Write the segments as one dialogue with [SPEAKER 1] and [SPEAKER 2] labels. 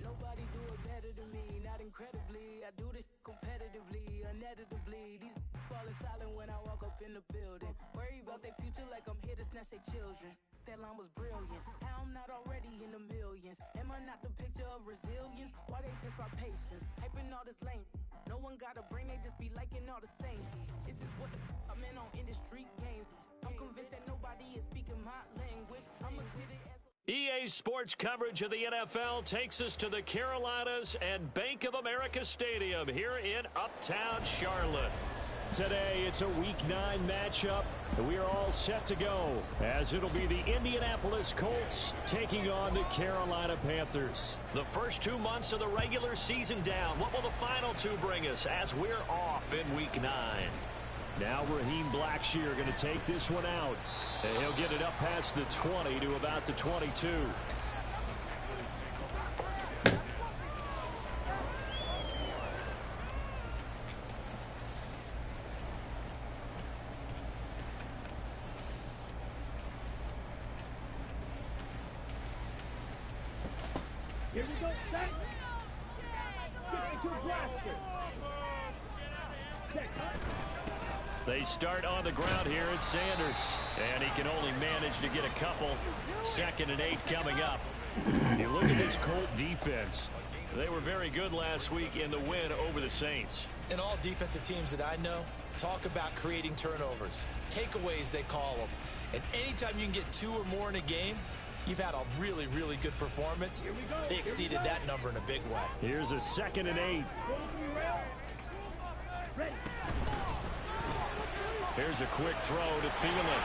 [SPEAKER 1] Nobody do it better than me, not incredibly. I do this competitively, uneditably. These falling silent when I walk up in the building. Worry about their future like I'm here to snatch their children. That line was brilliant. How I'm not already in the millions? Am I not the picture of resilience? Why they test my patience? Hyping all this lame. No one got a brain, they just be liking all the same. This is what I'm in on industry games. I'm convinced that nobody is speaking my language. I'ma get it as
[SPEAKER 2] EA Sports coverage of the NFL takes us to the Carolinas and Bank of America Stadium here in Uptown Charlotte. Today, it's a Week 9 matchup, and we are all set to go, as it'll be the Indianapolis Colts taking on the Carolina Panthers. The first 2 months of the regular season down. What will the final two bring us as we're off in Week 9? Now Raheem Blackshear going to take this one out. And he'll get it up past the 20 to about the 22.
[SPEAKER 3] Here we go, set. Get to Blaster. Check, cut.
[SPEAKER 2] They start on the ground here at Sanders, and he can only manage to get a couple. 2nd and 8 coming up. You look at this Colt defense. They were very good last week in the win over the Saints.
[SPEAKER 4] And all defensive teams that I know talk about creating turnovers. Takeaways, they call them. And anytime you can get 2 or more in a game, you've had a really, really good performance. They exceeded that number in a big way.
[SPEAKER 2] Here's a 2nd and 8.
[SPEAKER 3] Ready.
[SPEAKER 2] Here's a quick throw to Thielen.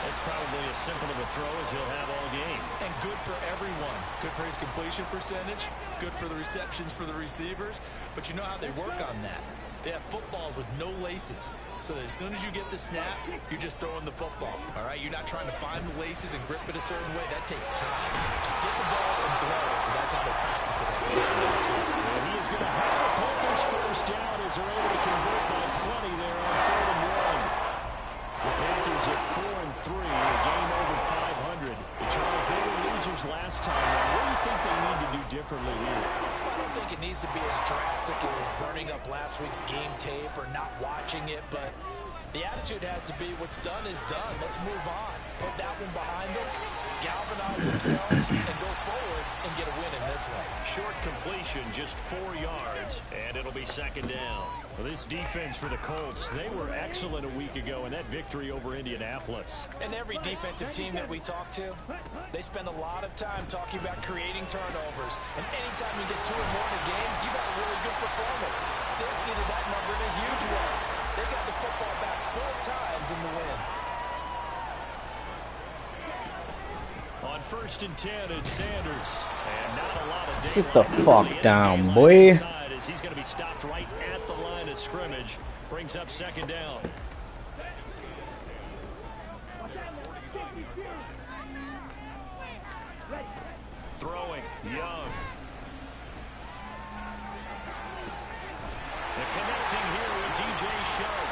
[SPEAKER 2] That's probably as simple of a throw as he'll have all game.
[SPEAKER 4] And good for everyone. Good for his completion percentage. Good for the receptions for the receivers. But you know how they work on that. They have footballs with no laces. So that as soon as you get the snap, you're just throwing the football. All right? You're not trying to find the laces and grip it a certain way. That takes time. Just get the ball and throw it. So that's how they practice it all the time.
[SPEAKER 2] And he is going to have the Panthers first down as they're able to convert by plenty there on 3rd and 1. The Panthers at 4 and 3, a game over 500. Charles, they were losers last time. What do you think they need to do differently here?
[SPEAKER 4] I don't think it needs to be as drastic as burning up last week's game tape or not watching it, but the attitude has to be what's done is done. Let's move on. Put that one behind them, galvanize themselves, and go forward and get a win in this one.
[SPEAKER 2] Short completion, just 4 yards, and it'll be 2nd down. Well, this defense for the Colts, they were excellent a week ago in that victory over Indianapolis.
[SPEAKER 4] And every defensive team that we talk to, they spend a lot of time talking about creating turnovers. And anytime you get 2 or more in a game, you've got a really good performance. They exceeded that number in a huge way. They got the football back 4 times in the win.
[SPEAKER 2] On 1st and 10, it's Sanders. And not a lot of
[SPEAKER 5] Sit the fuck down, boy.
[SPEAKER 2] He's going to be stopped right at the line of scrimmage. Brings up 2nd down. Throwing, Young. The connecting here with DJ Sharp.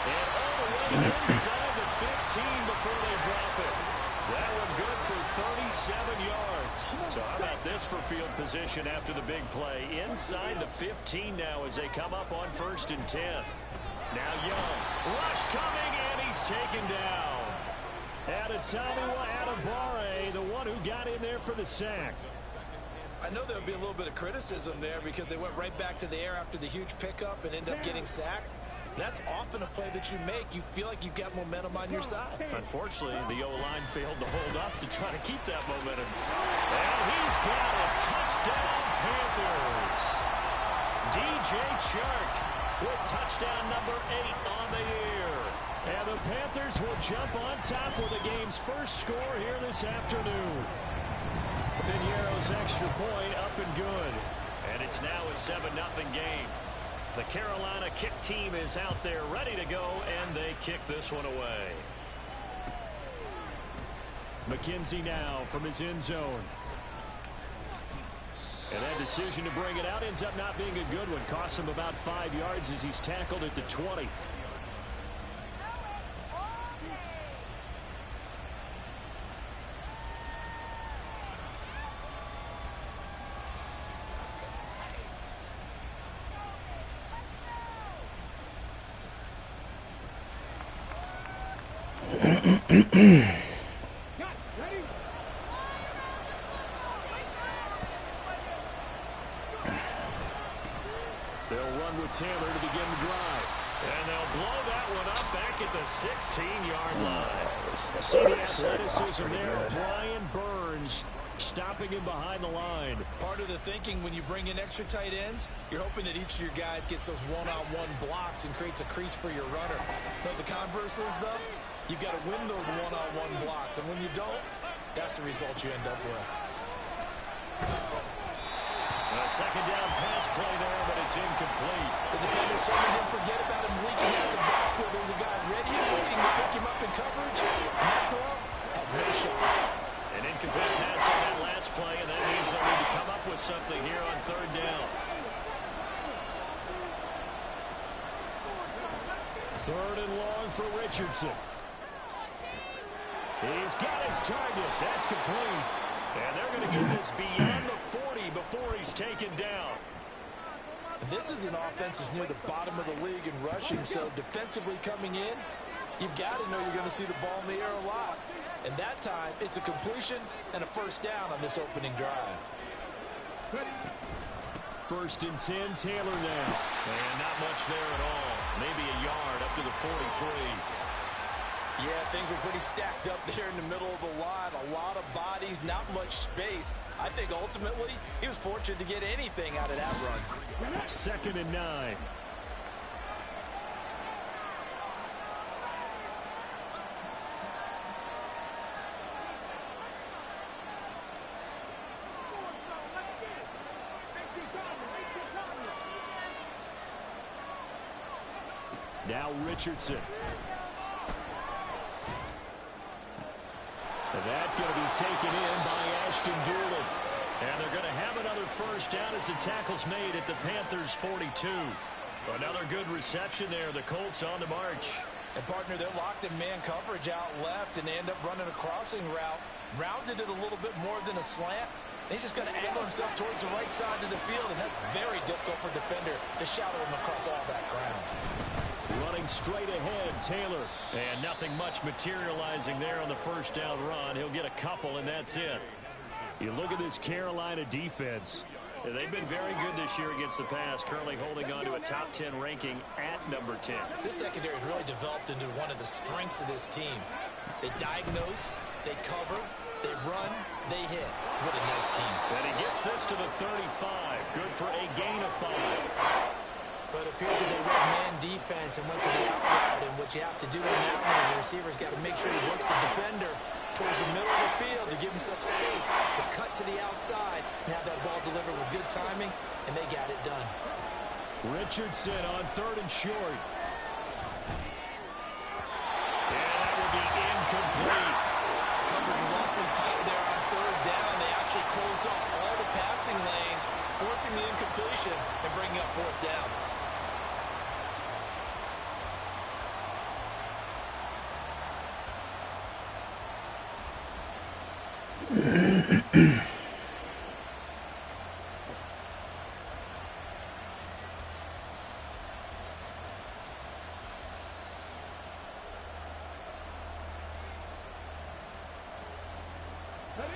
[SPEAKER 2] And all the way inside the 15 before they drop it. That one good for 37 yards. So how about this for field position after the big play? Inside the 15 now as they come up on 1st and 10. Now Young. Rush coming, and he's taken down. Adetomiwa Adebawore, the one who got in there for the sack.
[SPEAKER 4] I know there'll be a little bit of criticism there because they went right back to the air after the huge pickup and ended up getting sacked. That's often a play that you make. You feel like you've got momentum on your side.
[SPEAKER 2] Unfortunately, the O-line failed to hold up to try to keep that momentum. And he's got a touchdown, Panthers. DJ Chark with touchdown number 8 on the year. And the Panthers will jump on top with the game's first score here this afternoon. Piniero's extra point up and good. And it's now a 7-0 game. The Carolina kick team is out there ready to go, and they kick this one away. McKenzie now from his end zone. And that decision to bring it out ends up not being a good one. Costs him about 5 yards as he's tackled at the 20. They'll run with Taylor to begin the drive. And they'll blow that one up back at the 16-yard line. See the athleticism there of Brian Burns stopping him behind the line.
[SPEAKER 4] Part of the thinking when you bring in extra tight ends, you're hoping that each of your guys gets those one-on-one blocks and creates a crease for your runner. But the converse is, though, you've got to win those one-on-one blocks. And when you don't, that's the result you end up with.
[SPEAKER 2] A second down pass play there, but it's incomplete.
[SPEAKER 4] The defender certainly didn't forget about him leaking out of the backfield. There's a guy ready and waiting to pick him up in coverage. And that throw had no shot.
[SPEAKER 2] An incomplete pass on that last play, and that means they'll need to come up with something here on third down. Third and long for Richardson. He's got his target. That's complete. And they're going to get this beyond the 40 before he's taken down.
[SPEAKER 4] This is an offense that's near the bottom of the league in rushing, so defensively coming in, you've got to know you're going to see the ball in the air a lot. And that time, it's a completion and a first down on this opening drive.
[SPEAKER 2] First and 10, Taylor now. And not much there at all. Maybe a yard up to the 43.
[SPEAKER 4] Yeah, things were pretty stacked up there in the middle of the line. A lot of bodies, not much space. I think ultimately he was fortunate to get anything out of that run.
[SPEAKER 2] Second and 9. Now Richardson. And that's going to be taken in by Ashton Doolin. And they're going to have another first down as the tackle's made at the Panthers' 42. Another good reception there. The Colts on the march.
[SPEAKER 4] And, partner, they're locked in man coverage out left, and they end up running a crossing route. Rounded it a little bit more than a slant. He's just going to angle himself towards the right side of the field, and that's very difficult for a defender to shadow him across all that ground.
[SPEAKER 2] Running straight ahead, Taylor. And nothing much materializing there on the first down run. He'll get a couple, and that's it. You look at this Carolina defense. They've been very good this year against the pass, currently holding on to a top 10 ranking at number 10.
[SPEAKER 4] This secondary has really developed into one of the strengths of this team. They diagnose, they cover, they run, they hit. What a nice team.
[SPEAKER 2] And he gets this to the 35. Good for a gain of 5.
[SPEAKER 4] But it appears that they went man defense and went to the out route. And what you have to do in that one is the receiver's got to make sure he works the defender towards the middle of the field to give himself space to cut to the outside and have that ball delivered with good timing, and they got it done.
[SPEAKER 2] Richardson on third and short. And that will be incomplete.
[SPEAKER 4] Coverage is awfully tight there on third down. They actually closed off all the passing lanes, forcing the incompletion and bringing up fourth down.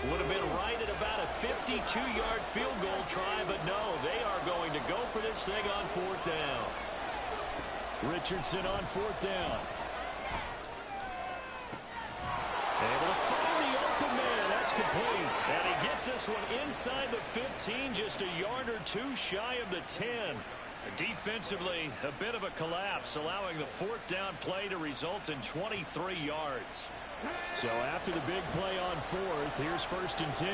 [SPEAKER 2] Would have been right at about a 52-yard field goal try, but no, they are going to go for this thing on fourth down. Richardson on fourth down. Able to find the open man. That's complete. And he gets this one inside the 15, just a yard or two shy of the 10. Defensively, a bit of a collapse, allowing the fourth down play to result in 23 yards. So after the big play on fourth, here's first and 10.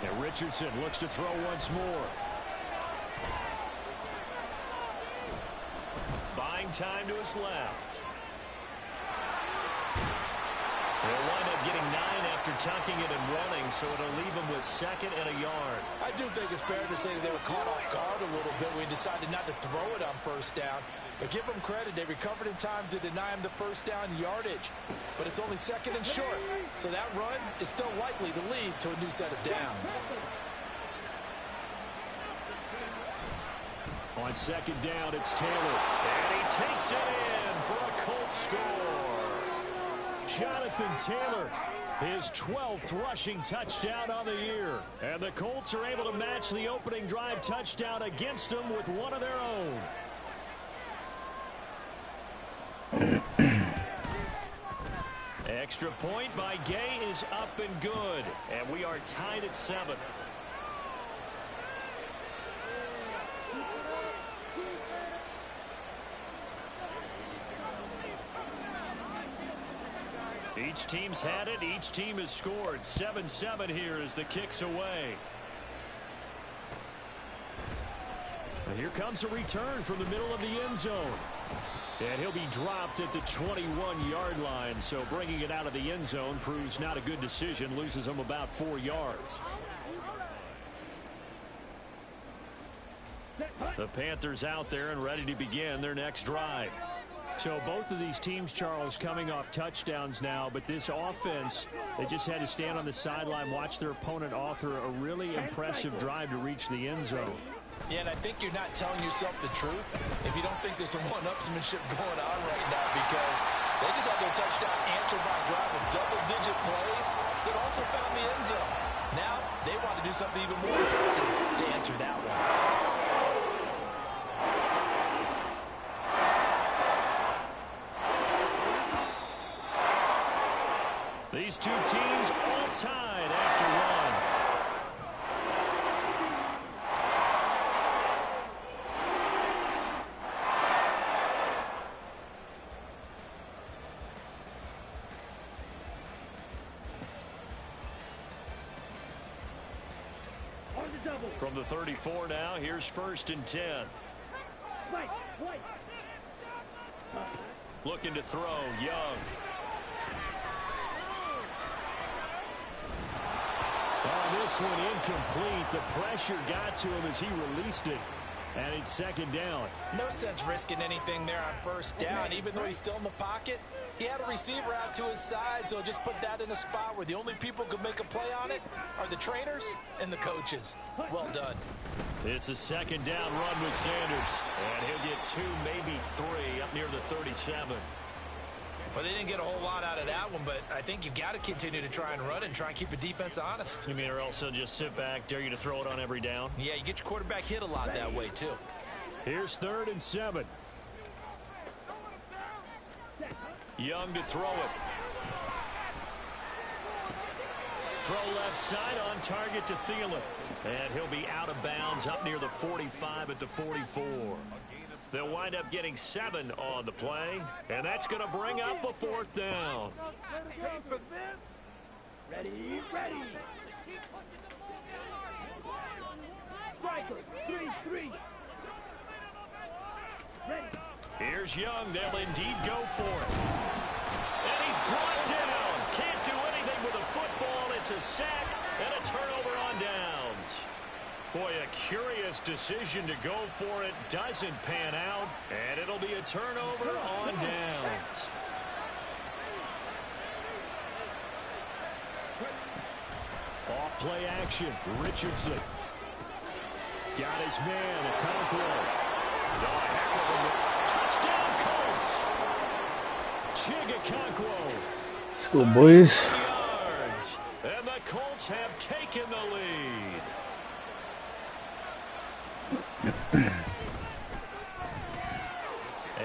[SPEAKER 2] And Richardson looks to throw once more. Buying time to his left. He'll wind up getting 9 after tucking it and running, so it'll leave him with 2nd and a yard.
[SPEAKER 6] I do think it's fair to say that they were caught off guard a little bit when he decided not to throw it on 1st down. But give them credit, they recovered in time to deny him the 1st down yardage. But it's only 2nd and short, so that run is still likely to lead to a new set of downs.
[SPEAKER 2] On 2nd down, it's Taylor. And he takes it in for a Colts score. Jonathan Taylor, his 12th rushing touchdown on the year. And the Colts are able to match the opening drive touchdown against them with one of their own. Extra point by Gay is up and good. And we are tied at 7. Each team's had it. Each team has scored. 7-7 here as the kick's away. And here comes a return from the middle of the end zone. And he'll be dropped at the 21-yard line. So bringing it out of the end zone proves not a good decision. Loses him about 4 yards. The Panthers out there and ready to begin their next drive. So both of these teams, Charles, coming off touchdowns now, but this offense, they just had to stand on the sideline, watch their opponent author a really impressive drive to reach the end zone.
[SPEAKER 6] Yeah, and I think you're not telling yourself the truth if you don't think there's some one-upsmanship going on right now, because they just had their touchdown answered by a drive of double-digit plays that also found the end zone. Now they want to do something even more impressive to answer that one.
[SPEAKER 2] These two teams all tied after one. From the 34 now, here's 1st and 10. Looking to throw, Young. This one incomplete. The pressure got to him as he released it. And it's 2nd down.
[SPEAKER 6] No sense risking anything there on 1st down. Even though he's still in the pocket, he had a receiver out to his side, so just put that in a spot where the only people who could make a play on it are the trainers and the coaches. Well done.
[SPEAKER 2] It's a 2nd down run with Sanders. And he'll get 2, maybe 3 up near the 37.
[SPEAKER 6] Well, they didn't get a whole lot out of that one, but I think you've got to continue to try and run and try and keep the defense honest.
[SPEAKER 2] You mean, or else they'll just sit back, dare you to throw it on every down?
[SPEAKER 6] Yeah, you get your quarterback hit a lot that way, too.
[SPEAKER 2] Here's 3rd and 7. Young to throw it. Throw left side on target to Thielen. And he'll be out of bounds up near the 45 at the 44. They'll wind up getting 7 on the play, and that's going to bring up a 4th down.
[SPEAKER 3] Ready, ready. Striker, 3-3. Ready.
[SPEAKER 2] Here's Young. They'll indeed go for it. And he's brought down. Can't do anything with a football. It's a sack and a turnover on downs. Boy, a curious decision to go for it. Doesn't pan out, and it'll be a turnover on downs. Off play action. Richardson. Got his man, Okonkwo. Oh, heck of a touchdown, Colts. Okonkwo.
[SPEAKER 5] Let's go, boys.
[SPEAKER 2] Yards, and the Colts have taken the lead.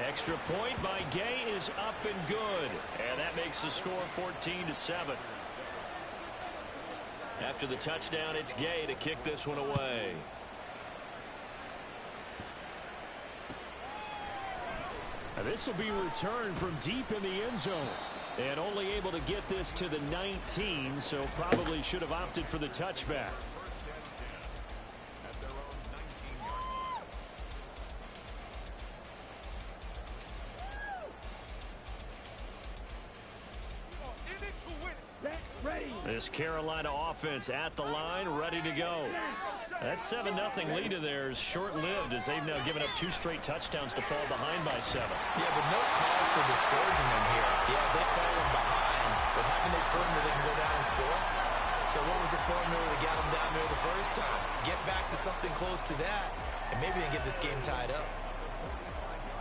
[SPEAKER 2] Extra point by Gay is up and good, and that makes the score 14-7. After the touchdown, it's Gay to kick this one away. Now this will be returned from deep in the end zone, and only able to get this to the 19, so probably should have opted for the touchback. This Carolina offense at the line, ready to go. That 7-0 lead of theirs short-lived as they've now given up 2 straight touchdowns to fall behind by 7.
[SPEAKER 6] Yeah, but no cause for discouragement here. Yeah, they've fallen behind, but haven't they proven that they can go down and score? So what was the formula that got them down there the first time? Get back to something close to that, and maybe they can get this game tied up.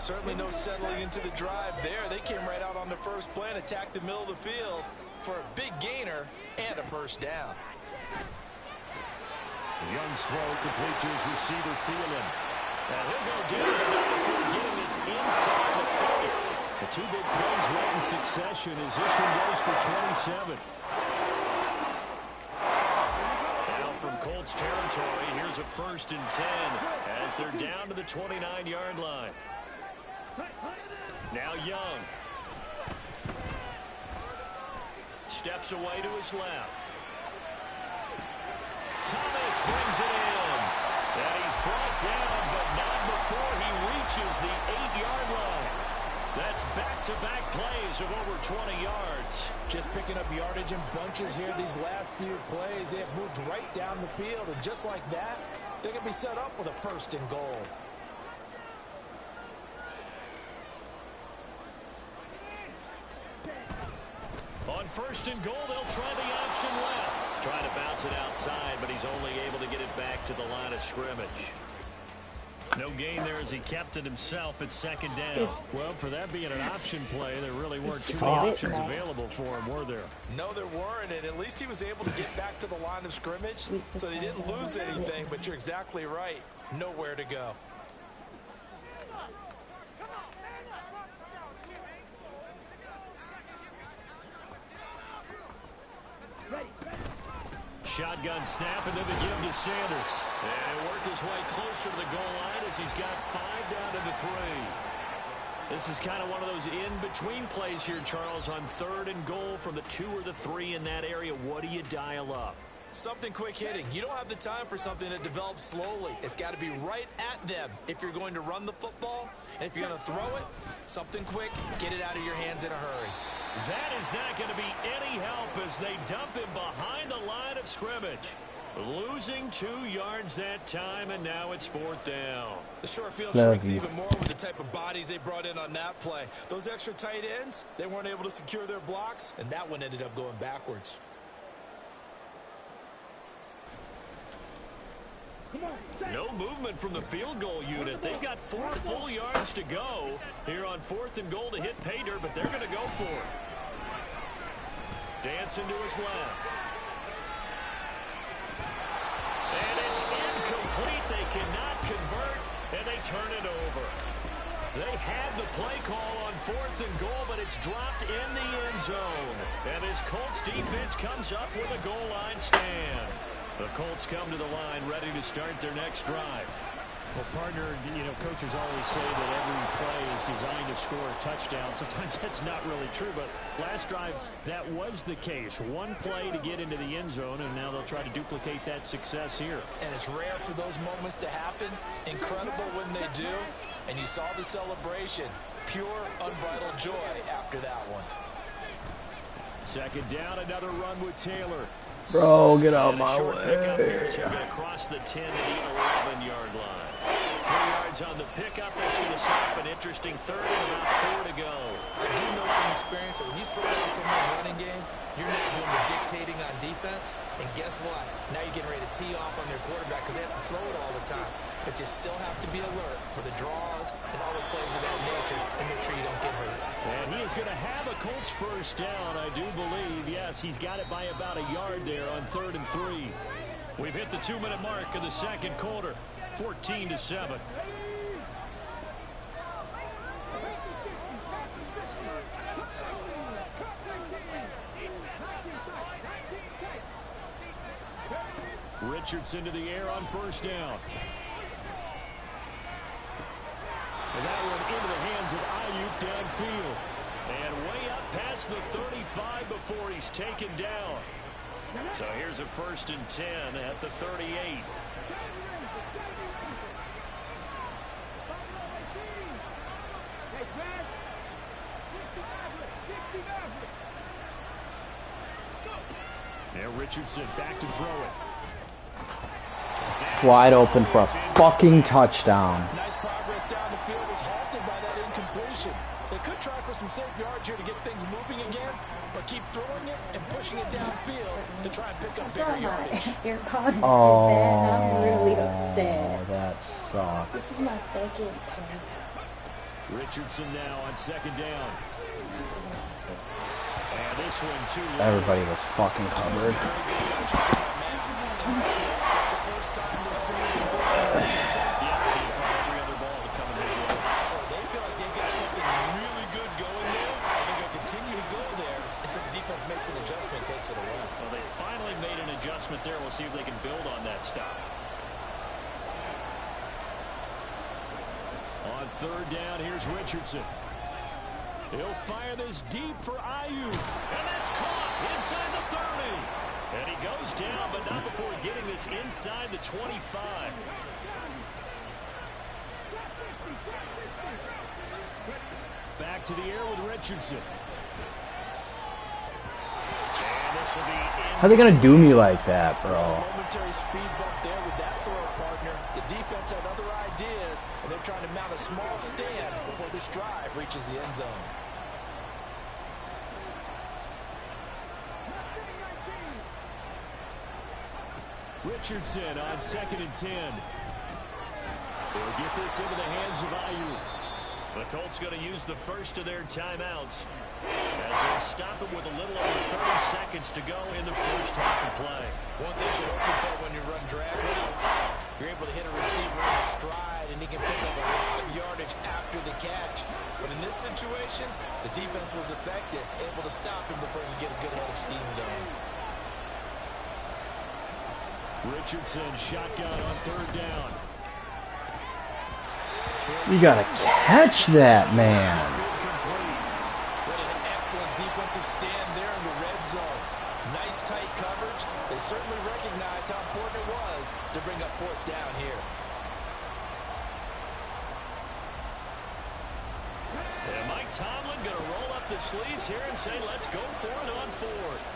[SPEAKER 6] Certainly no settling into the drive there. They came right out on the first play and attacked the middle of the field for a big gainer and a first down.
[SPEAKER 2] Young's throw complete to his receiver, Thielen. Now he'll go down before getting this inside the 30. The 2 big plays right in succession as this one goes for 27. Now from Colts territory, here's a 1st and 10 as they're down to the 29-yard line. Now Young. Steps away to his left. Thomas brings it in. And he's brought down, but not before he reaches the 8-yard line. That's back-to-back plays of over 20 yards.
[SPEAKER 6] Just picking up yardage in bunches here these last few plays. They have moved right down the field, and just like that, they're going to be set up with a 1st and goal.
[SPEAKER 2] On 1st and goal, they'll try the option left. Trying to bounce it outside, but he's only able to get it back to the line of scrimmage. No gain there as he kept it himself at 2nd down. Well, for that being an option play, there really weren't too many options available for him, were there?
[SPEAKER 6] No, there weren't, and at least he was able to get back to the line of scrimmage, so they didn't lose anything, but you're exactly right. Nowhere to go.
[SPEAKER 2] Shotgun snap, and then the give to Sanders. And he'll work his way closer to the goal line as he's got 5 down to the 3. This is kind of one of those in-between plays here, Charles, on 3rd and goal from the 2 or the 3 in that area. What do you dial up?
[SPEAKER 6] Something quick hitting. You don't have the time for something that develops slowly. It's got to be right at them if you're going to run the football. And if you're going to throw it, something quick, get it out of your hands in a hurry.
[SPEAKER 2] That is not going to be any help as they dump him behind the line of scrimmage. Losing 2 yards that time, and now it's 4th down.
[SPEAKER 6] The short field shrinks even more with the type of bodies they brought in on that play. Those extra tight ends, they weren't able to secure their blocks, and that one ended up going backwards.
[SPEAKER 2] No movement from the field goal unit. They've got 4 full yards to go here on 4th and goal to hit pay dirt, but they're going to go for it. Dancing to his left. And it's incomplete. They cannot convert, and they turn it over. They had the play call on 4th and goal, but it's dropped in the end zone. And this Colts defense comes up with a goal line stand. The Colts come to the line ready to start their next drive. Well, partner, coaches always say that every play is designed to score a touchdown. Sometimes that's not really true, but last drive, that was the case. 1 play to get into the end zone, and now they'll try to duplicate that success here.
[SPEAKER 6] And it's rare for those moments to happen. Incredible when they do. And you saw the celebration. Pure, unbridled joy after that one.
[SPEAKER 2] 2nd down, another run with Taylor.
[SPEAKER 5] Bro, get out my
[SPEAKER 2] way. Pickup here as you're going to cross the 10 to the 11-yard line. 3 yards on the pickup. That's going to set up an interesting 3rd and about 4 to go.
[SPEAKER 6] I do know from experience that when you slow down someone's running game, you're not doing the dictating on defense. And guess what? Now you're getting ready to tee off on their quarterback because they have to throw it all the time. But you still have to be alert for the draws and other plays of that nature and make sure you don't get hurt.
[SPEAKER 2] And he is going to have a Colts 1st down, I do believe. Yes, he's got it by about a yard there on 3rd and 3. We've hit the 2-minute mark of the 2nd quarter, 14-7. Richardson to the air on 1st down. And that one into the hands of Ayuk downfield. And way up past the 35 before he's taken down. So here's a 1st and 10 at the 38. Richardson back to throw it.
[SPEAKER 5] Wide open for a fucking touchdown.
[SPEAKER 6] Nice progress down the field was halted by that incompletion. They could try for some safe yards here to get things moving again, but keep throwing it and pushing it downfield to try and pick up bigger yardage.
[SPEAKER 7] Your opponent did that, and I'm really upset.
[SPEAKER 5] That sucks.
[SPEAKER 7] This is my second play.
[SPEAKER 2] Richardson now on second down. And this one too.
[SPEAKER 5] Everybody was fucking covered.
[SPEAKER 6] That's the first time there's been a conversion.
[SPEAKER 2] Yes, he caught every other ball to come in his way.
[SPEAKER 6] So they feel like they've got something really good going there, and they're going to continue to go there until the defense makes an adjustment and takes it away.
[SPEAKER 2] Well, they finally made an adjustment there. We'll see if they can build on that stop. On third down, here's Richardson. He'll fire this deep for Ayuk. And that's caught inside the 30. And he goes down, but not before getting this inside the 25. Back to the air with Richardson. And this will be
[SPEAKER 5] How are they gonna do me like that, bro?
[SPEAKER 6] Momentary speed bump there with that throw, partner. The defense had other ideas, and they're trying to mount a small stand before this drive reaches the end zone.
[SPEAKER 2] Richardson on 2nd and 10. They'll get this into the hands of Ayuk. The Colts going to use the first of their timeouts as they stop it with a little over 30 seconds to go in the first half of play.
[SPEAKER 6] One thing you're looking for when you run drag routes, you're able to hit a receiver in stride, and he can pick up a lot of yardage after the catch. But in this situation, the defense was effective, able to stop him before he could get a good head of steam going.
[SPEAKER 2] Richardson shotgun on third down.
[SPEAKER 5] You gotta catch that, man.
[SPEAKER 6] What an excellent defensive stand there in the red zone. Nice tight coverage. They certainly recognized how important it was to bring up fourth down here.
[SPEAKER 2] And Mike Tomlin going to roll up the sleeves here and say, let's go for it on fourth.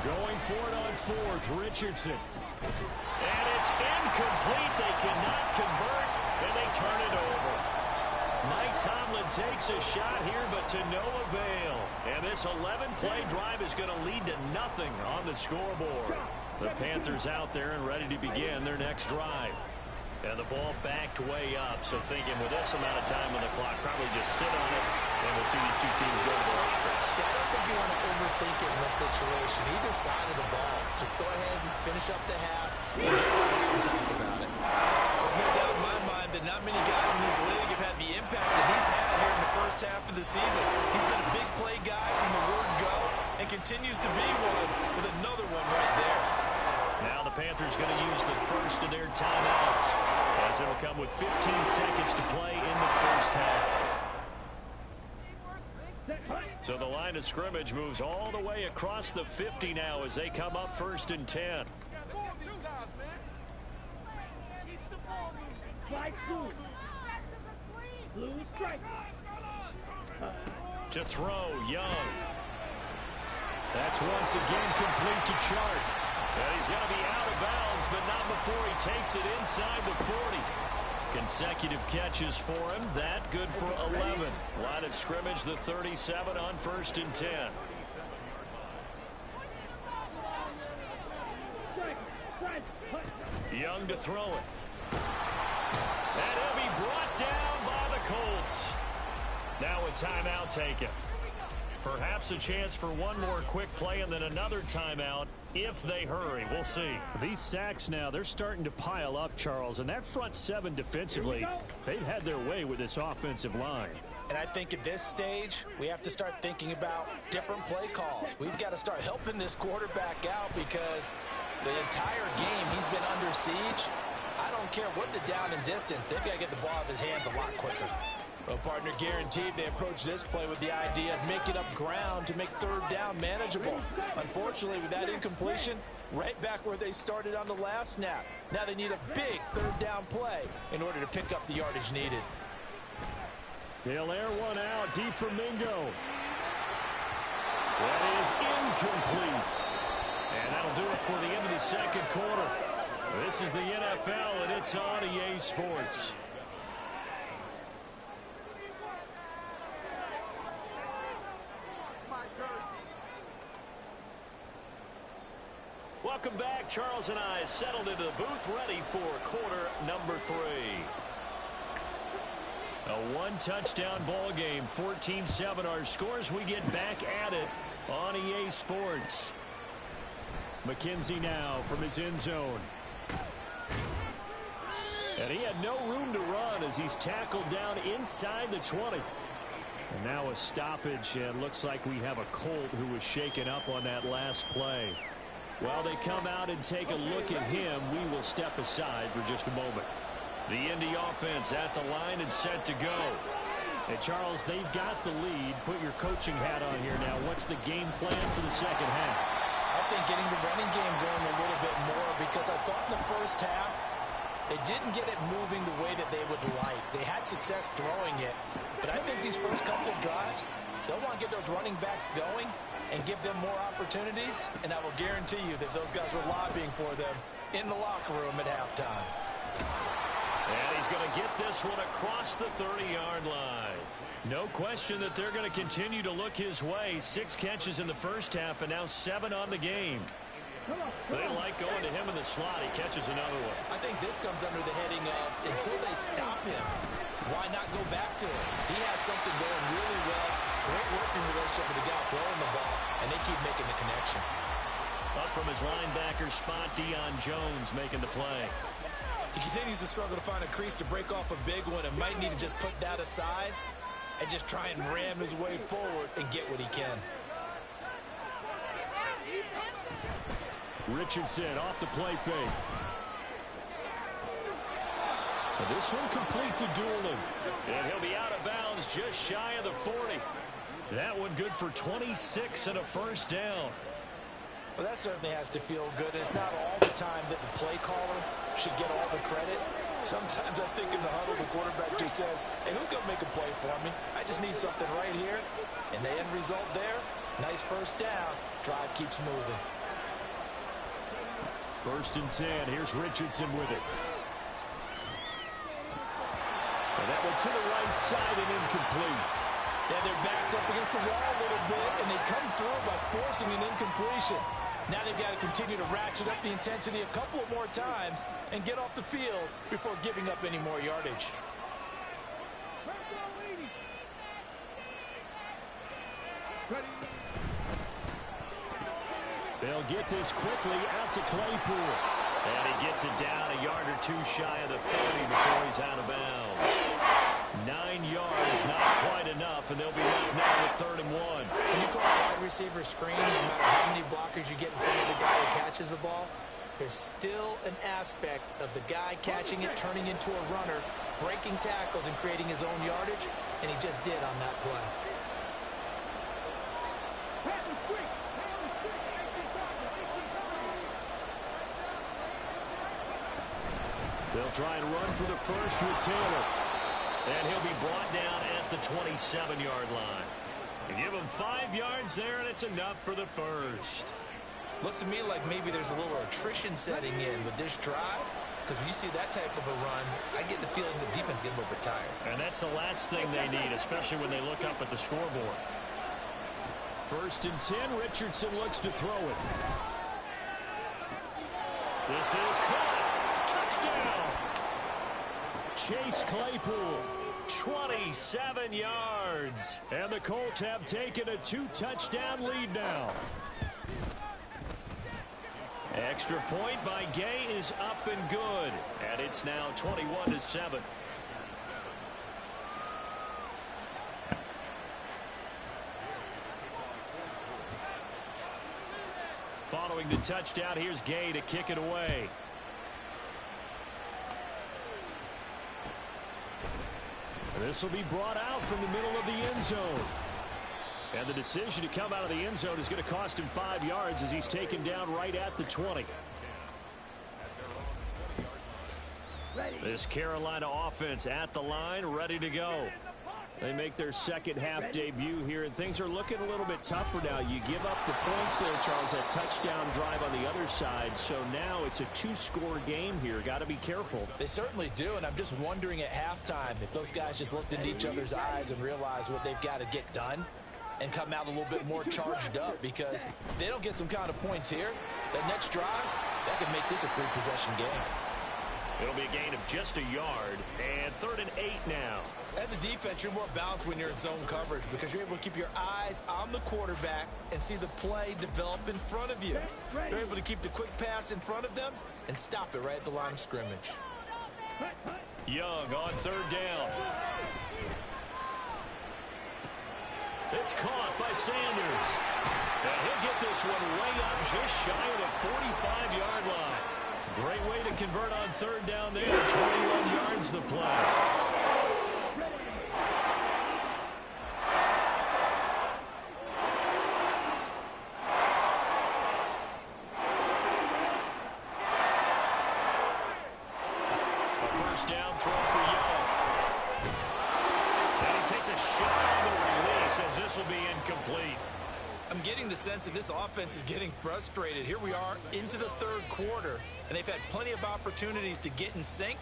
[SPEAKER 2] Going for it on fourth, Richardson. And it's incomplete. They cannot convert, and they turn it over. Mike Tomlin takes a shot here, but to no avail. And this 11-play drive is going to lead to nothing on the scoreboard. The Panthers out there and ready to begin their next drive. And the ball backed way up, so thinking with this amount of time on the clock, probably just sit on it, and we'll see these two teams go to their offense.
[SPEAKER 6] Yeah, I don't think you want to overthink it in this situation. Either side of the ball. Just go ahead and finish up the half and get on out and talk about it. There's no doubt in my mind that not many guys in this league have had the impact that he's had here in the first half of the season. He's been a big play guy from the word go and continues to be one with another one right there.
[SPEAKER 2] Now the Panthers going to use the first of their timeouts as it'll come with 15 seconds to play in the first half. So the line of scrimmage moves all the way across the 50 now as they come up 1st and 10. To throw, Young. That's once again complete to Chark. And he's going to be out of bounds, but not before he takes it inside the 40. Consecutive catches for him. That good for 11. Line of scrimmage, the 37 on 1st and 10. Young to throw it. And he'll be brought down by the Colts. Now a timeout taken. Perhaps a chance for one more quick play and then another timeout if they hurry. We'll see. These sacks now, they're starting to pile up, Charles. And that front seven defensively, they've had their way with this offensive line.
[SPEAKER 6] And I think at this stage, we have to start thinking about different play calls. We've got to start helping this quarterback out because the entire game he's been under siege. I don't care what the down and distance. They've got to get the ball out of his hands a lot quicker. Well, partner, guaranteed they approach this play with the idea of making up ground to make third down manageable. Unfortunately, with that incompletion, right back where they started on the last snap. Now they need a big third down play in order to pick up the yardage needed.
[SPEAKER 2] He'll air one out deep for Mingo. That is incomplete. And that'll do it for the end of the second quarter. This is the NFL, and it's on EA Sports. Welcome back. Charles and I settled into the booth, ready for quarter number 3. A one-touchdown ball game, 14-7 our scores. We get back at it on EA Sports. McKenzie now from his end zone. And he had no room to run as he's tackled down inside the 20. And now a stoppage, and looks like we have a Colt who was shaken up on that last play. While they come out and take a look at him, we will step aside for just a moment. The Indy offense at the line and set to go. And Charles, they've got the lead. Put your coaching hat on here now. What's the game plan for the second half?
[SPEAKER 6] I think getting the running game going a little bit more, because I thought in the first half they didn't get it moving the way that they would like. They had success throwing it. But I think these first couple of drives, they'll want to get those running backs going and give them more opportunities, and I will guarantee you that those guys were lobbying for them in the locker room at halftime.
[SPEAKER 2] And he's going to get this one across the 30-yard line. No question that they're going to continue to look his way. 6 catches in the first half and now 7 on the game. They like going to him in the slot. He catches another one.
[SPEAKER 6] I think this comes under the heading of until they stop him, why not go back to him? He has something going really well. Great working relationship with the guy throwing the ball, and they keep making the connection.
[SPEAKER 2] Up from his linebacker spot, Deion Jones making the play.
[SPEAKER 6] He continues to struggle to find a crease to break off a big one and might need to just put that aside and just try and ram his way forward and get what he can.
[SPEAKER 2] Richardson off the play fake. And this one complete to Doolin. And he'll be out of bounds just shy of the 40. That one good for 26 and a first down.
[SPEAKER 6] Well, that certainly has to feel good. It's not all the time that the play caller should get all the credit. Sometimes I think in the huddle, the quarterback just says, hey, who's going to make a play for me? I just need something right here. And the end result there, nice first down. Drive keeps moving.
[SPEAKER 2] 1st and 10. Here's Richardson with it. And that one to the right side and incomplete.
[SPEAKER 6] Yeah, their back's up against the wall a little bit, and they come through by forcing an incompletion. Now they've got to continue to ratchet up the intensity a couple more times and get off the field before giving up any more yardage.
[SPEAKER 2] They'll get this quickly out to Claypool. And he gets it down a yard or 2 shy of the 30 before he's out of bounds. 9 yards, not quite enough, and they'll be left now with 3rd and 1.
[SPEAKER 6] When you call a wide receiver screen, no matter how many blockers you get in front of the guy that catches the ball, there's still an aspect of the guy catching it, turning into a runner, breaking tackles and creating his own yardage, and he just did on that play.
[SPEAKER 2] They'll try and run for the first with Taylor. And he'll be brought down at the 27-yard line. And give him 5 yards there, and it's enough for the first.
[SPEAKER 6] Looks to me like maybe there's a little attrition setting in with this drive. Because when you see that type of a run, I get the feeling the defense getting a little bit tired.
[SPEAKER 2] And that's the last thing they need, especially when they look up at the scoreboard. 1st and 10, Richardson looks to throw it. This is caught. Touchdown! Chase Claypool, 27 yards. And the Colts have taken a 2-touchdown lead now. Extra point by Gay is up and good. And it's now 21-7. Following the touchdown, here's Gay to kick it away. This will be brought out from the middle of the end zone. And the decision to come out of the end zone is going to cost him 5 yards as he's taken down right at the 20. This Carolina offense at the line, ready to go. They make their second half debut here, and things are looking a little bit tougher now. You give up the points there, Charles, that touchdown drive on the other side. So now it's a 2-score game here. Got to be careful.
[SPEAKER 6] They certainly do, and I'm just wondering at halftime if those guys just looked into each other's eyes and realized what they've got to get done and come out a little bit more charged up, because if they don't get some kind of points here, that next drive, that could make this a 3-possession game.
[SPEAKER 2] It'll be a gain of just a yard, and 3rd and 8 now.
[SPEAKER 4] As a defense, you're more balanced when you're in zone coverage because you're able to keep your eyes on the quarterback and see the play develop in front of you. You're able to keep the quick pass in front of them and stop it right at the line of scrimmage.
[SPEAKER 2] Young on 3rd down. It's caught by Sanders. And he'll get this one way up just shy of the 45-yard line. Great way to convert on 3rd down there. 21 yards the play. A 1st down throw for Young. And he takes a shot on the release as this will be incomplete.
[SPEAKER 4] I'm getting the sense that this offense is getting frustrated. Here we are into the 3rd quarter, and they've had plenty of opportunities to get in sync.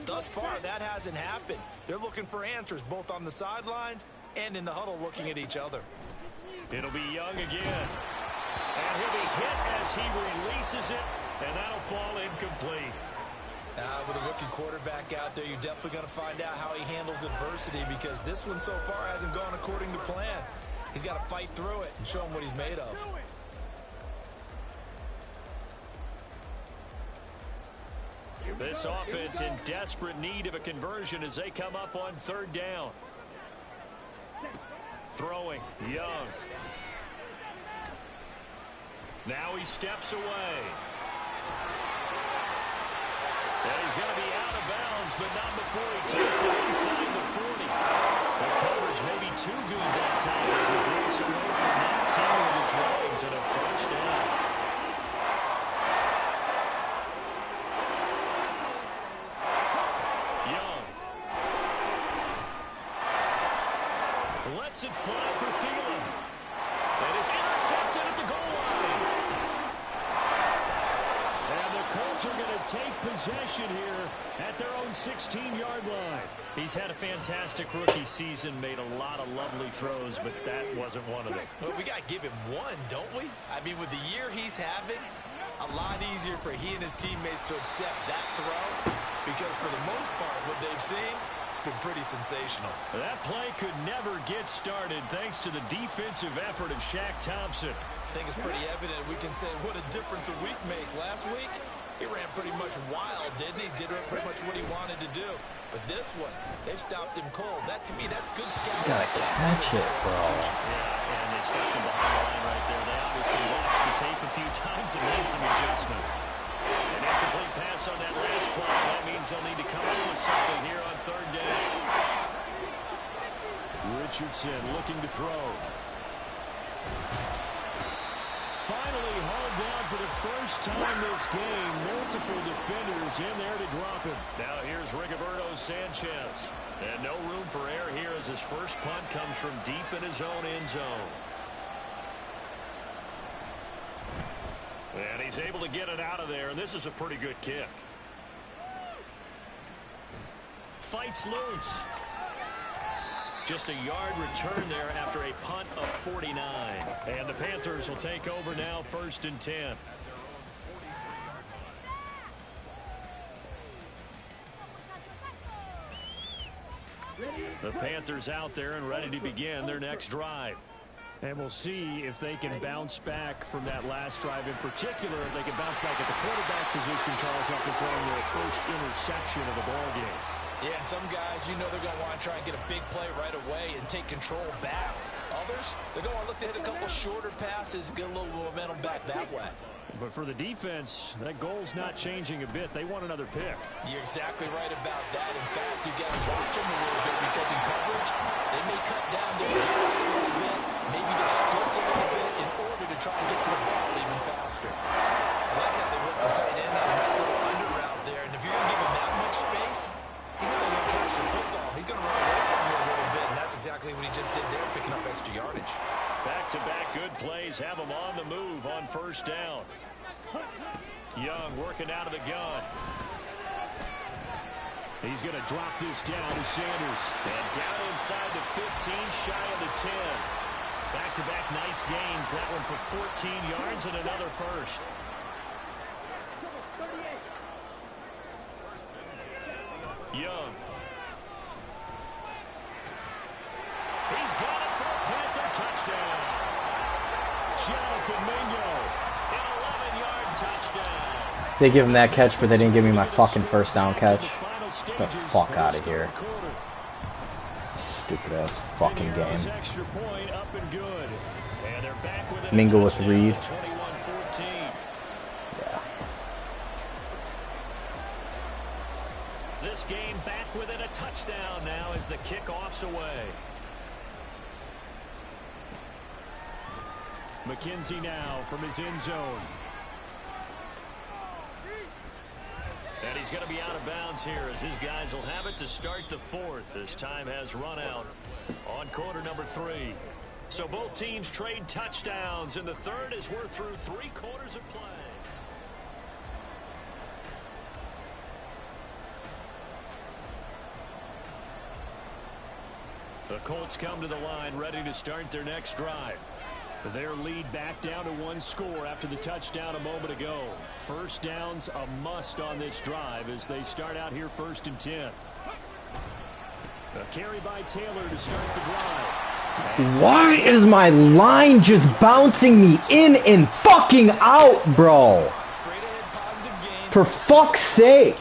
[SPEAKER 4] Thus far, that hasn't happened. They're looking for answers both on the sidelines and in the huddle looking at each other.
[SPEAKER 2] It'll be Young again. And he'll be hit as he releases it, and that'll fall incomplete.
[SPEAKER 4] With a rookie quarterback out there, you're definitely going to find out how he handles adversity, because this one so far hasn't gone according to plan. He's got to fight through it and show him what he's made of.
[SPEAKER 2] This offense in desperate need of a conversion as they come up on 3rd down. Throwing, Young. Now he steps away. And he's going to be out of bounds, but not before he takes it inside the 40. The coverage may be too good that time as he breaks away from 19 with his legs and a 1st down. Young. Lets it fly for Thielen. And it's intercepted at the goal line. And the Colts are going to take possession here at their own 16-yard line. He's had a fantastic rookie season, made a lot of lovely throws, but that wasn't one of them.
[SPEAKER 4] Well, we got to give him one, don't we? I mean, with the year he's having, a lot easier for he and his teammates to accept that throw, because for the most part, what they've seen, it's been pretty sensational.
[SPEAKER 2] That play could never get started thanks to the defensive effort of Shaq Thompson.
[SPEAKER 4] I think it's pretty evident we can say what a difference a week makes. Last week, he ran pretty much wild, didn't he? Did pretty much what he wanted to do. But this one, they've stopped him cold. That, to me, that's good scouting.
[SPEAKER 5] You gotta catch it, bro.
[SPEAKER 2] Yeah, and they stopped him behind the line right there. They obviously watched the tape a few times and made some adjustments. An incomplete pass on that last play. That means they'll need to come up with something here on 3rd down. Richardson looking to throw. Finally hauled down for the first time this game. Multiple defenders in there to drop him. Now here's Rigoberto Sanchez. And no room for error here as his first punt comes from deep in his own end zone. And he's able to get it out of there, and this is a pretty good kick. Fights loose. Just a yard return there after a punt of 49. And the Panthers will take over now, 1st and 10. The Panthers out there and ready to begin their next drive. And we'll see if they can bounce back from that last drive in particular. If they can bounce back at the quarterback position, Charles, after throwing their first interception of the ballgame.
[SPEAKER 6] Yeah, some guys, you know they're going to want to try and get a big play right away and take control back. Others, they're going to look to hit a couple shorter passes, get a little momentum back that way.
[SPEAKER 2] But for the defense, that goal's not changing a bit. They want another pick.
[SPEAKER 6] You're exactly right about that. In fact, you got to watch them a little bit because in coverage, they may cut down their gaps a little bit, maybe their splits a little bit in order to try and get to the ball even faster. I like how they work the tight end on a nice little under route there. And if you're going to give him that much space, he's not going to catch the football. He's going to run away from you a little bit, and that's exactly what he just did there, picking up extra yardage.
[SPEAKER 2] Back-to-back good plays have him on the move on first down. Young working out of the gun. He's going to drop this down to Sanders. And down inside the 15, shy of the 10. Back-to-back nice gains. That one for 14 yards and another first. Young. He's got it for a Panther touchdown. Jonathan Mingo, an 11-yard touchdown.
[SPEAKER 5] They give him that catch, but they didn't give me my fucking first down catch. Get the fuck out of here. Stupid ass fucking game. Mingo with Reed. Yeah.
[SPEAKER 2] This game back within a touchdown now as the kickoff's away. McKenzie now from his end zone. And he's going to be out of bounds here as his guys will have it to start the fourth as time has run out on quarter number 3. So both teams trade touchdowns in the third as we're through 3 quarters of play. The Colts come to the line ready to start their next drive. Their lead back down to 1 score after the touchdown a moment ago. First down's a must on this drive as they start out here 1st and 10. A carry by Taylor to start the drive.
[SPEAKER 5] Why is my line just bouncing me in and fucking out, bro? For fuck's sake.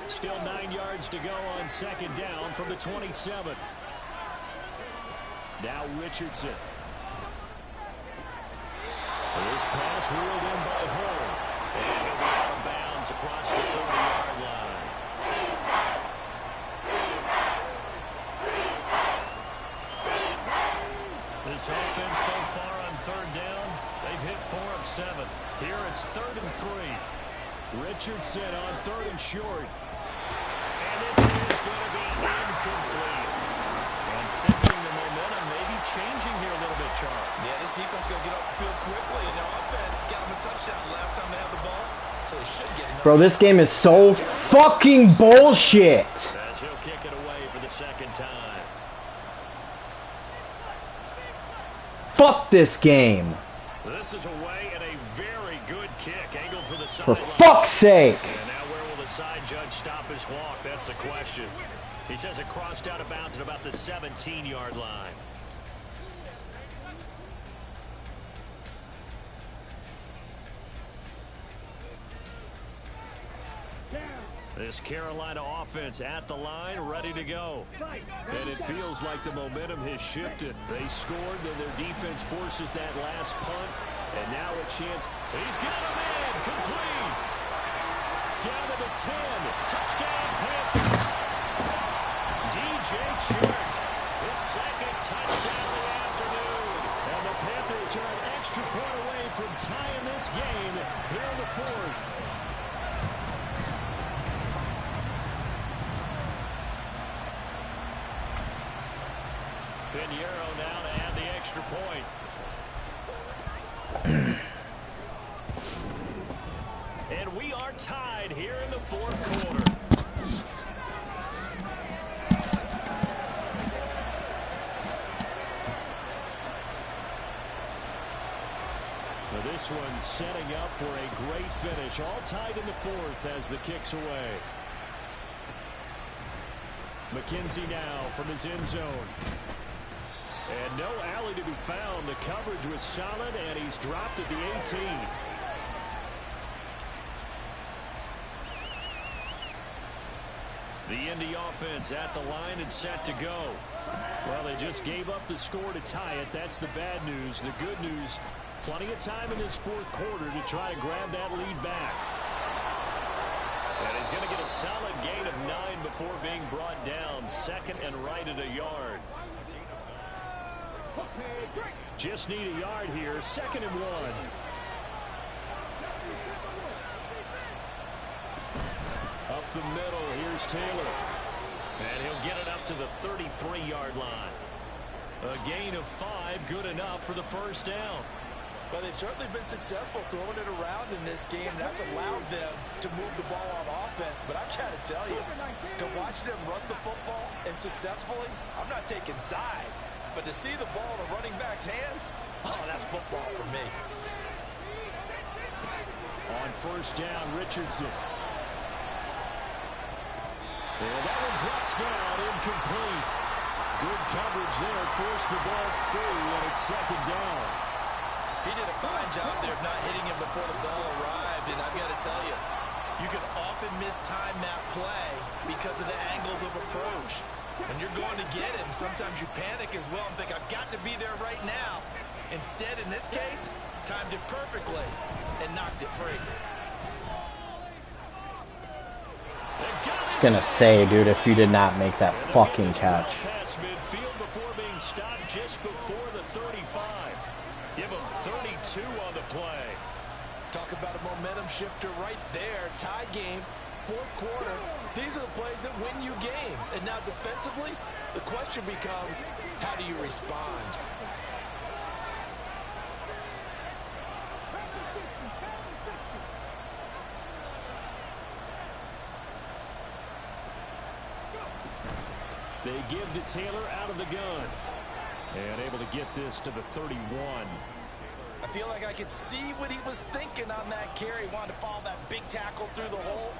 [SPEAKER 2] Still 9 yards to go on 2nd down from the 27. Now Richardson. This pass reeled in by Hull. And he'll be out of bounds across the 30-yard line. This offense so far on 3rd down, they've hit 4 of 7. Here it's 3rd and 3. Richardson on 3rd and short. And this is going to be incomplete. And sensing the momentum maybe changing here a little bit, Charles.
[SPEAKER 6] Yeah, this defense going to get off the field quickly. And their offense got them a touchdown last time they had the ball. So they should get it.
[SPEAKER 5] Bro, this game is so fucking bullshit.
[SPEAKER 2] As he'll kick it away for the 2nd time.
[SPEAKER 5] Fuck this game.
[SPEAKER 2] This is away and a very good kick. Angled for the side.
[SPEAKER 5] For fuck's sake.
[SPEAKER 2] And now where will the side judge stop his walk? That's the question. He says it crossed out of bounds at about the 17-yard line. This Carolina offense at the line, ready to go. And it feels like the momentum has shifted. They scored, then their defense forces that last punt. And now a chance. He's got him in. Complete. Down to the 10. Touchdown, Panthers. DJ Chark. His 2nd touchdown of the afternoon. And the Panthers are an extra point away from tying this game here in the 4th. Pinheiro now to add the extra point. And we are tied here in the 4th quarter. Now this one setting up for a great finish. All tied in the 4th as the kick's away. McKenzie now from his end zone. And no alley to be found. The coverage was solid, and he's dropped at the 18. The Indy offense at the line and set to go. Well, they just gave up the score to tie it. That's the bad news. The good news, plenty of time in this fourth quarter to try to grab that lead back. And he's going to get a solid gain of 9 before being brought down. Second and right at a yard. Just need a yard here. Second and 1. Up the middle, here's Taylor. And he'll get it up to the 33-yard line. A gain of 5, good enough for the first down.
[SPEAKER 6] Well, they've certainly been successful throwing it around in this game. That's allowed them to move the ball on offense. But I've got to tell you, to watch them run the football and successfully, I'm not taking sides. But to see the ball in a running back's hands, oh, that's football for me.
[SPEAKER 2] On first down, Richardson. And that one drops down, incomplete. Good coverage there, forced the ball through, and it's second down.
[SPEAKER 4] He did a fine job there of not hitting him before the ball arrived, and I've got to tell you, you can often mistime that play because of the angles of approach. When you're going to get him, sometimes you panic as well and think, I've got to be there right now. Instead, in this case, timed it perfectly and knocked it free.
[SPEAKER 5] I was gonna say, dude, if you did not make that fucking catch.
[SPEAKER 2] Pass midfield before being stopped just before the 35. Give him 32 on the play.
[SPEAKER 6] Talk about a momentum shifter right there. Tie game, fourth quarter. These are the plays that win you games. And now defensively, the question becomes, how do you respond?
[SPEAKER 2] They give to Taylor out of the gun. And able to get this to the 31.
[SPEAKER 6] I feel like I could see what he was thinking on that carry. Wanted to follow that big tackle through the hole.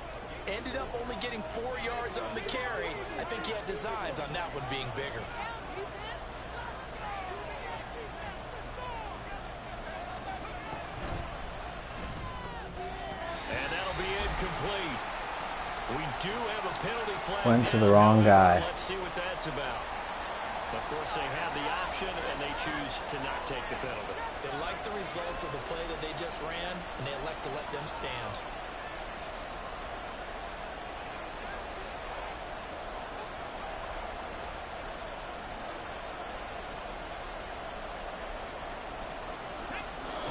[SPEAKER 6] Ended up only getting 4 yards on the carry. I think he had designs on that one being bigger.
[SPEAKER 2] And that'll be incomplete. We do have a penalty flag.
[SPEAKER 5] Went to the wrong guy.
[SPEAKER 2] Let's see what that's about. Of course, they have the option, and they choose to not take the penalty.
[SPEAKER 4] They like the results of the play that they just ran, and they elect to let them stand.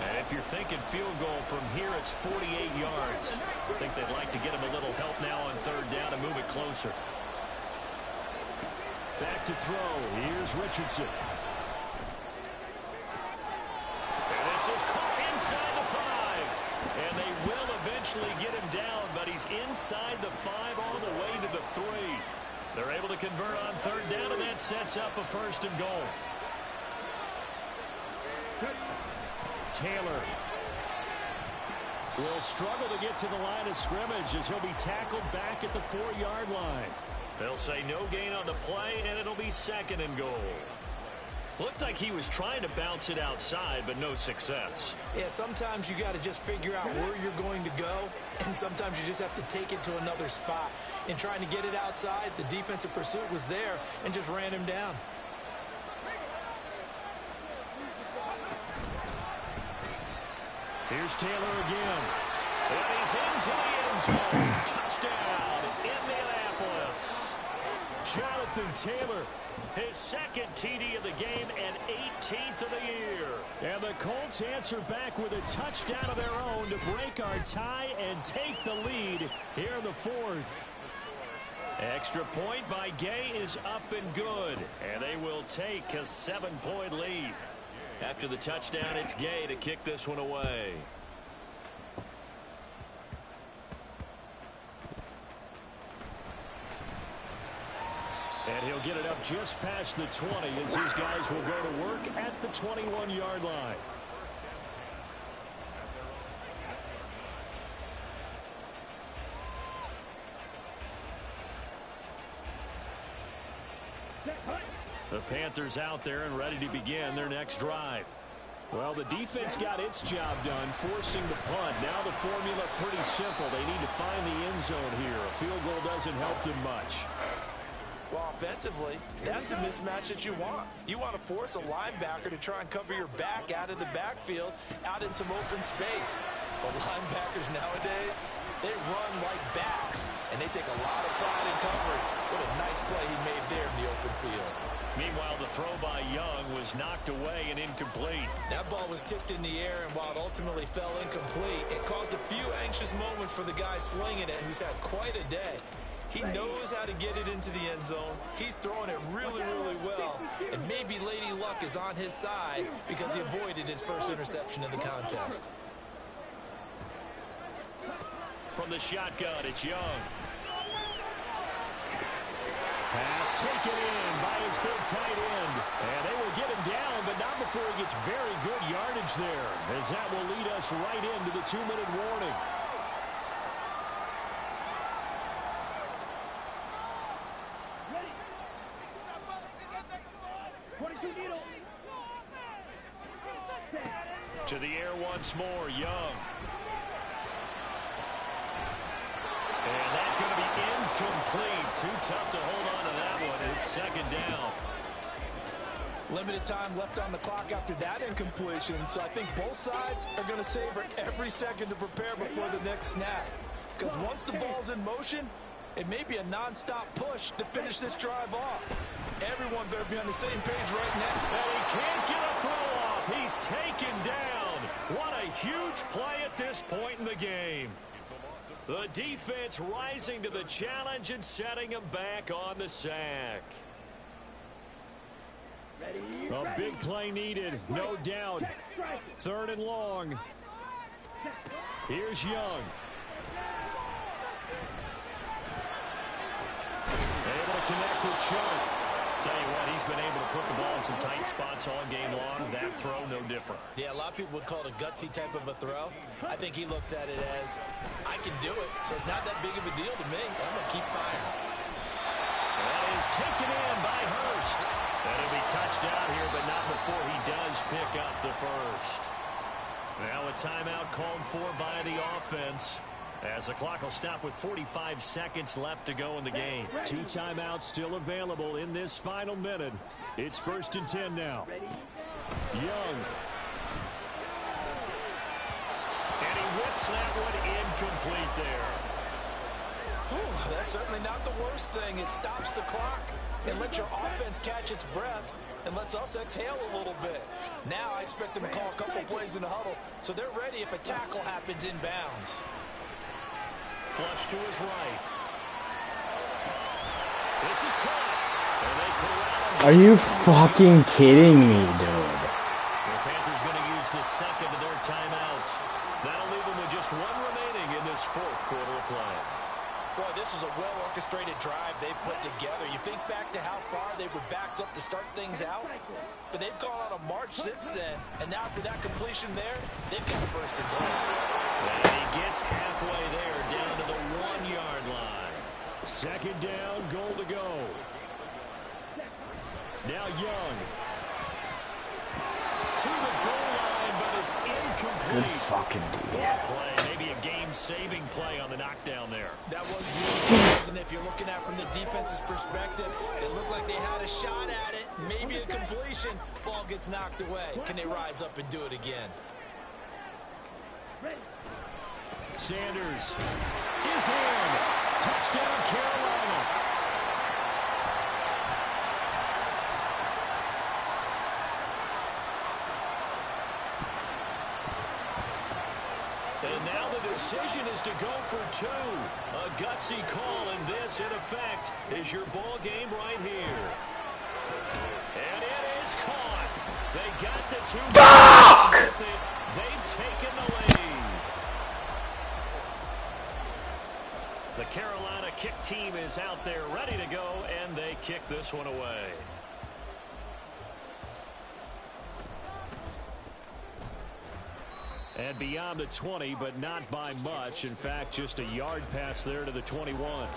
[SPEAKER 2] And if you're thinking field goal from here, it's 48 yards. I think they'd like to get him a little help now on third down and move it closer. Back to throw. Here's Richardson. And this is caught inside the 5. And they will eventually get him down, but he's inside the 5 all the way to the 3. They're able to convert on third down, and that sets up a first and goal. Taylor will struggle to get to the line of scrimmage as he'll be tackled back at the 4-yard line. They'll say no gain on the play, and it'll be second and goal. Looked like he was trying to bounce it outside, but no success.
[SPEAKER 6] Yeah, sometimes you got to just figure out where you're going to go, and sometimes you just have to take it to another spot. In trying to get it outside, the defensive pursuit was there and just ran him down.
[SPEAKER 2] Here's Taylor again. And he's into the end zone. Touchdown, Indianapolis. Jonathan Taylor, his second TD of the game and 18th of the year. And the Colts answer back with a touchdown of their own to break our tie and take the lead here in the fourth. Extra point by Gay is up and good. And they will take a 7-point lead. After the touchdown, it's Gay to kick this one away. And he'll get it up just past the 20 as his guys will go to work at the 21-yard line. The Panthers out there and ready to begin their next drive. Well, the defense got its job done, forcing the punt. Now the formula pretty simple. They need to find the end zone here. A field goal doesn't help them much.
[SPEAKER 6] Well, offensively, that's the mismatch that you want. You want to force a linebacker to try and cover your back out of the backfield, out in some open space. But linebackers nowadays, they run like backs, and they take a lot of pride in covering. What a nice play he made there in the open field.
[SPEAKER 2] Meanwhile, the throw by Young was knocked away and incomplete.
[SPEAKER 6] That ball was tipped in the air, and while it ultimately fell incomplete, it caused a few anxious moments for the guy slinging it, who's had quite a day. He knows how to get it into the end zone. He's throwing it really, really well. And maybe Lady Luck is on his side because he avoided his first interception of the contest.
[SPEAKER 2] From the shotgun, it's Young. Pass taken in by his big tight end. And they will get him down, but not before he gets very good yardage there, as that will lead us right into the 2-minute warning. To the air once more, Young. And that's going to be incomplete. Too tough to hold on to that one. It's second down.
[SPEAKER 6] Limited time left on the clock after that incompletion, so I think both sides are going to savor every second to prepare before the next snap. Because once the ball's in motion, it may be a non-stop push to finish this drive off. Everyone better be on the same page right now.
[SPEAKER 2] And he can't get a throw off. He's taken down. What a huge play at this point in the game. The defense rising to the challenge and setting him back on the sack. A big play needed, no doubt. 3rd and long. Here's Young. Able to connect with Chuck. Tell you what, he's been able to put the ball in some tight spots all game long. That throw, no different.
[SPEAKER 6] Yeah, a lot of people would call it a gutsy type of a throw. I think he looks at it as, I can do it, so it's not that big of a deal to me. I'm going to keep firing.
[SPEAKER 2] That is taken in by Hurst. And he'll be touched out here, but not before he does pick up the first. Now a timeout called for by the offense, as the clock will stop with 45 seconds left to go in the game. 2 timeouts still available in this final minute. It's 1st and 10 now. Young. And he whips that one incomplete there.
[SPEAKER 6] Whew, that's certainly not the worst thing. It stops the clock and lets your offense catch its breath and lets us exhale a little bit. Now I expect them to call a couple plays in the huddle, so they're ready if a tackle happens inbounds.
[SPEAKER 2] Flush to his right. This is caught. And they corral him.
[SPEAKER 5] Are you fucking kidding me, dude?
[SPEAKER 2] The Panthers going to use the second of their timeouts. That'll leave them with just 1 remaining in this 4th quarter of play.
[SPEAKER 6] Boy, this is a well-orchestrated drive they've put together. You think back to how far they were backed up to start things out, but they've gone on a march since then, and now after that completion there, they've got a 1st and goal.
[SPEAKER 2] And he gets halfway there, down to the 1-yard line. 2nd down, goal to go. Now Young. To the goal line, but it's incomplete.
[SPEAKER 5] Good fucking deal.
[SPEAKER 2] Play, maybe a game-saving play on the knockdown there.
[SPEAKER 6] That was beautiful, and if you're looking at it from the defense's perspective, it looked like they had a shot at it, maybe a completion. Ball gets knocked away. Can they rise up and do it again?
[SPEAKER 2] Sanders is in. Touchdown, Carolina. And now the decision is to go for 2. A gutsy call, and this, in effect, is your ball game right here. And it is caught. They got the 2.
[SPEAKER 5] Fuck!
[SPEAKER 2] They've taken the lead. The Carolina kick team is out there ready to go, and they kick this one away. And beyond the 20, but not by much. In fact, just a yard pass there to the 21.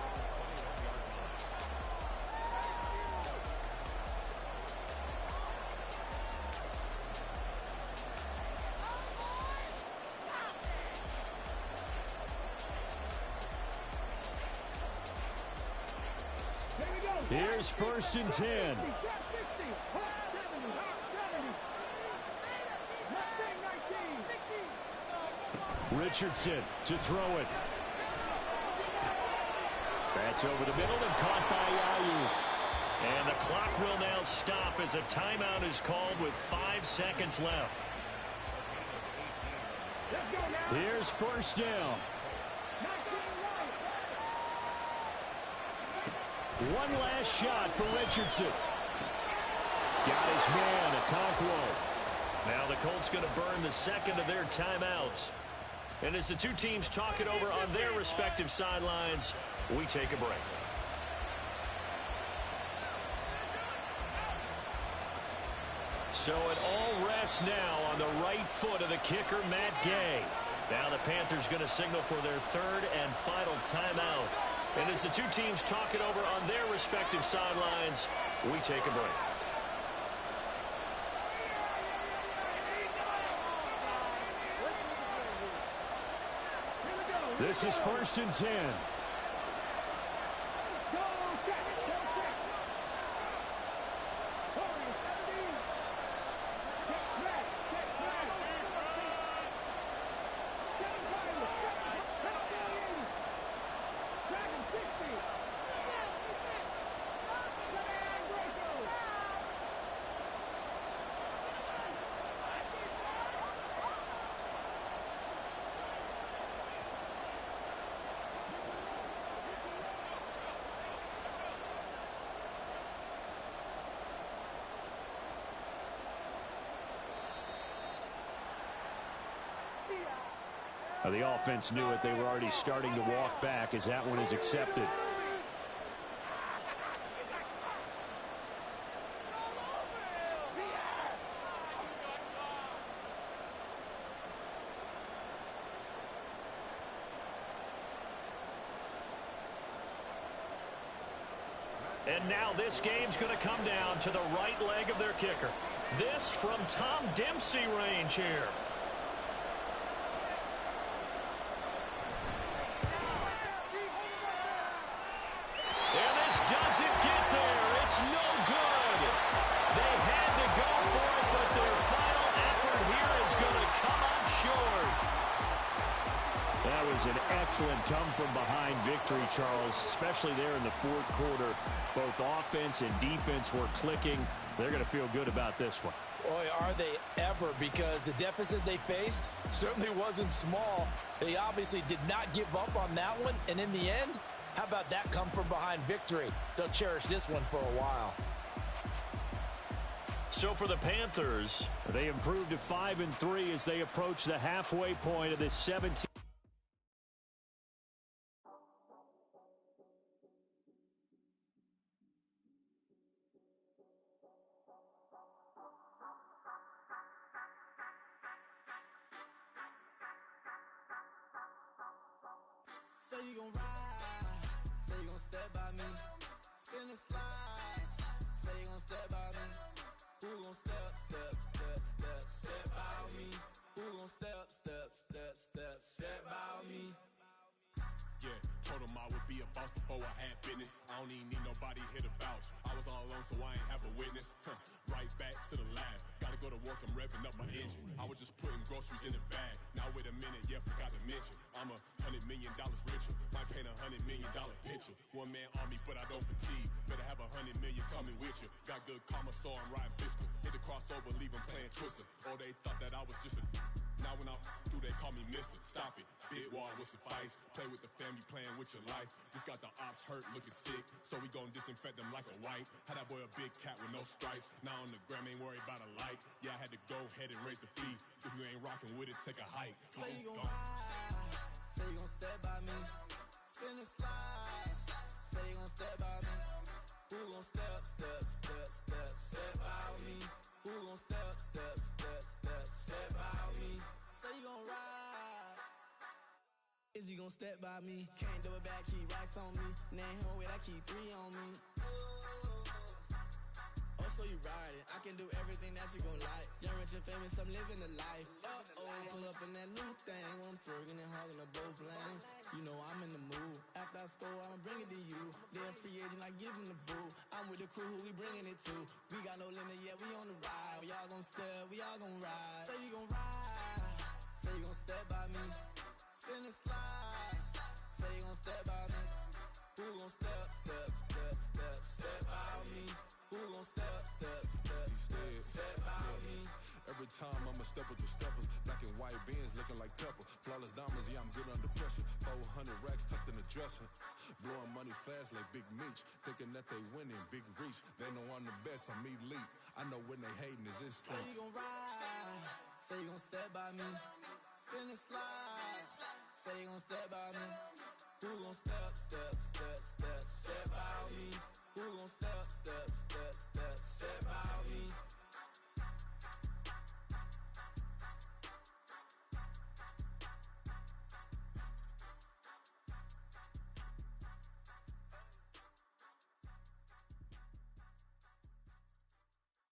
[SPEAKER 2] Here's 1st and 10. Richardson to throw it. That's over the middle and caught by Ayuk. And the clock will now stop as a timeout is called with 5 seconds left. Here's 1st down. One last shot for Richardson. Got his man at Conquo. Now the Colts going to burn the second of their timeouts. And as the two teams talk it over on their respective sidelines, we take a break. So it all rests now on the right foot of the kicker, Matt Gay. Now the Panthers going to signal for their 3rd and final timeout. And as the two teams talk it over on their respective sidelines, we take a break. This is 1st and 10. The offense knew it. They were already starting to walk back as that one is accepted. And now this game's going to come down to the right leg of their kicker. This from Tom Dempsey range here. Doesn't get there. It's no good. They had to go for it, but their final effort here is going to come up short. That was an excellent come-from-behind victory, Charles, especially there in the 4th quarter. Both offense and defense were clicking. They're going to feel good about this one.
[SPEAKER 6] Boy, are they ever, because the deficit they faced certainly wasn't small. They obviously did not give up on that one, and in the end, how about that come-from-behind victory? They'll cherish this one for a while.
[SPEAKER 2] So for the Panthers, they improved to 5-3 as they approach the halfway point of this 17.
[SPEAKER 1] Say you gon' ride, say you gon' step by me, spin and slide, say you gon' step by me, who gon' step by me, who gon' step by me.
[SPEAKER 8] Yeah, told him I would be a boss before I had business. I don't even need nobody here to vouch. I was all alone, so I ain't have a witness. Right back to the lab. Gotta go to work, I'm revving up my engine. I was just putting groceries in the bag. Now wait a minute, yeah, forgot to mention. I'm $100 million richer. Might paint $100 million picture. One man army, but I don't fatigue. Better have $100 million coming with you. Got good karma, so I'm riding fiscal. Hit the crossover, leave them playing Twister. Or they thought that I was just a... Now when I do, they call me Mister. Stop it. Big wall would suffice. Play with the family, playing with your life. Just got the ops hurt, looking sick. So we gon' disinfect them like a wipe. Had that boy a big cat with no stripes. Now on the gram, ain't worried about a light. Yeah, I had to go ahead and raise the fee. If you ain't rocking with it, take a hike.
[SPEAKER 1] Say you gon' ride, say you gon' step by me, spin and slide. Say you gon' step by me, who gon' step by me, who gon' step by me. Say you gon' ride, is he gon' step by me? Can't do it back, keep racks on me. Name him with, I keep 3 on me. Oh, so you riding, I can do everything that you gon' like. Young, rich and famous, I'm living the life. Pull up in that new thing, when I'm swerving and hogging up both lanes. You know I'm in the mood. After I score, I'ma bring it to you. They're a free agent, I give him the boo. I'm with the crew, who we bringing it to. We got no limit, yeah, we on the ride. We all gon' step, we all gon' ride. Say you gon' ride, say you gon' step by me. Spin and slide, say you gon' step by me. Who gon' step by me? Who gon' step by me?
[SPEAKER 8] Every time I'ma step with the steppers, black and white beans looking like pepper. Flawless diamonds, yeah, I'm good under pressure. 400 racks tucked in the dresser. Blowing money fast like Big Meech. Thinking that they winning, big reach. They know I'm the best, I'm elite. I know when they hating is instinct.
[SPEAKER 1] Say you gon' ride, say you gon' step by me. Spin and slide, say you gon' step by me. Who gon' step by me? Who gon' step